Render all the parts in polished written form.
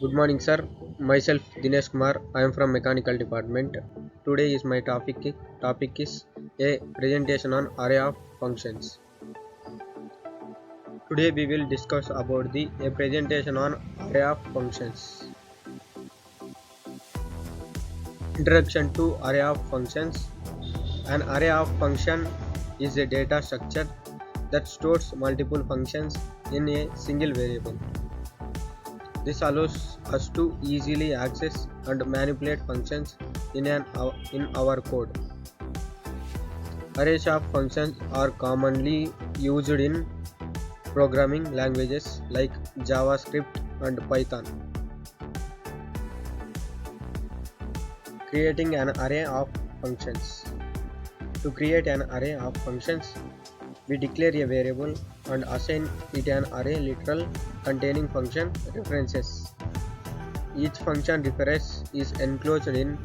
Good morning, sir. Myself Dinesh Kumar. I am from mechanical department. Today is my topic is a presentation on array of functions. Today we will discuss about the a presentation on array of functions. Introduction to array of functions. An array of function is a data structure that stores multiple functions in a single variable. This allows us to easily access and manipulate functions in our code. Arrays of functions are commonly used in programming languages like JavaScript and Python. Creating an array of functions. To create an array of functions, we declare a variable and assign it an array literal containing function references. Each function reference is enclosed in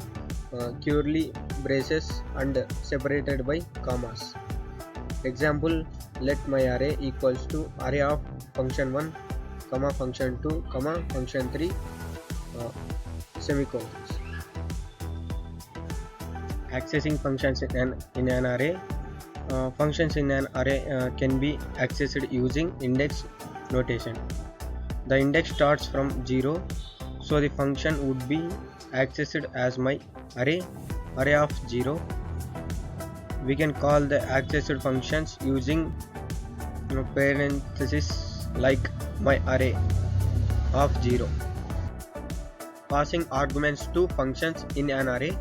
curly braces and separated by commas. Example, let my array equals to array of function 1, comma function 2, comma function 3, semicolons. Accessing functions in an array. Functions in an array can be accessed using index notation. The index starts from 0, so the function would be accessed as my array of 0. We can call the accessed functions using parentheses like my array of 0. Passing arguments to functions in an array.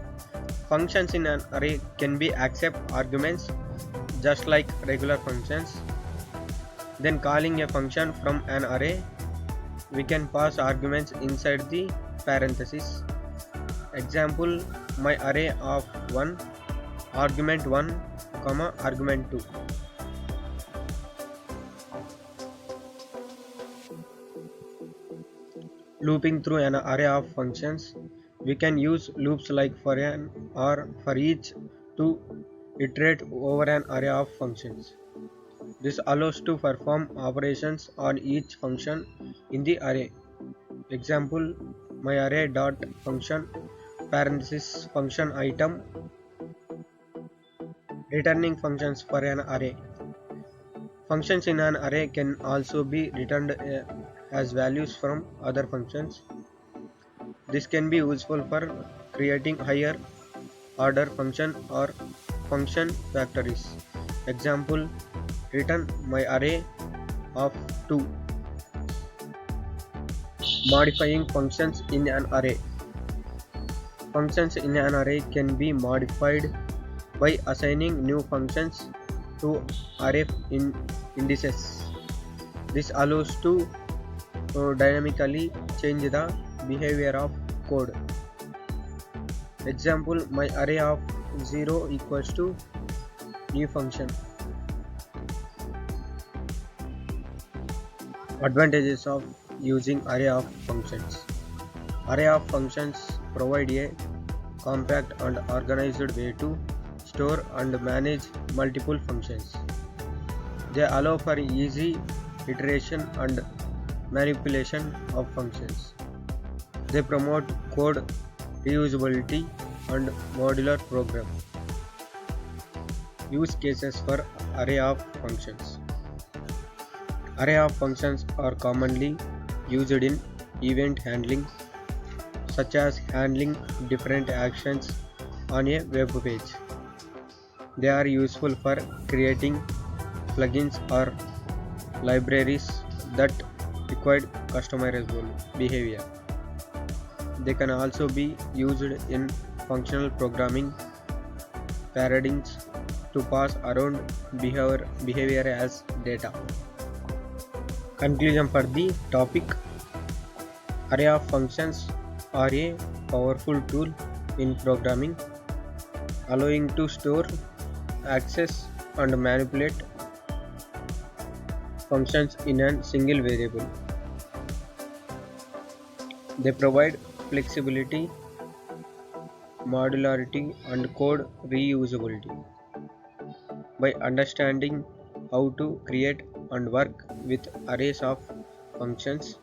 Functions in an array can be accept arguments just like regular functions. Then calling a function from an array, we can pass arguments inside the parentheses. Example, my array of 1, argument 1, comma argument 2. Looping through an array of functions, we can use loops like for an or for each to iterate over an array of functions. This allows to perform operations on each function in the array. Example, my array dot function parenthesis function item, returning functions for an array. Functions in an array can also be returned as values from other functions. This can be useful for creating higher order function or function factories. Example, return my array of 2. Modifying functions in an array. Functions in an array can be modified by assigning new functions to array indices. This allows to dynamically change the behavior of code. Example, my array of 0 equals to new function. Advantages of using array of functions. Array of functions provide a compact and organized way to store and manage multiple functions. They allow for easy iteration and manipulation of functions. They promote code reusability and modular program. Use cases for array of functions. Array of functions are commonly used in event handling, such as handling different actions on a web page. They are useful for creating plugins or libraries that require customizable behavior. They can also be used in functional programming paradigms to pass around behavior as data. Conclusion for the topic. Array of functions are a powerful tool in programming, allowing to store, access and manipulate functions in a single variable. They provide flexibility, modularity and code reusability. By understanding how to create and work with arrays of functions,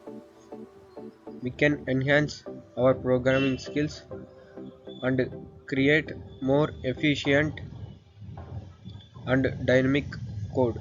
we can enhance our programming skills and create more efficient and dynamic code.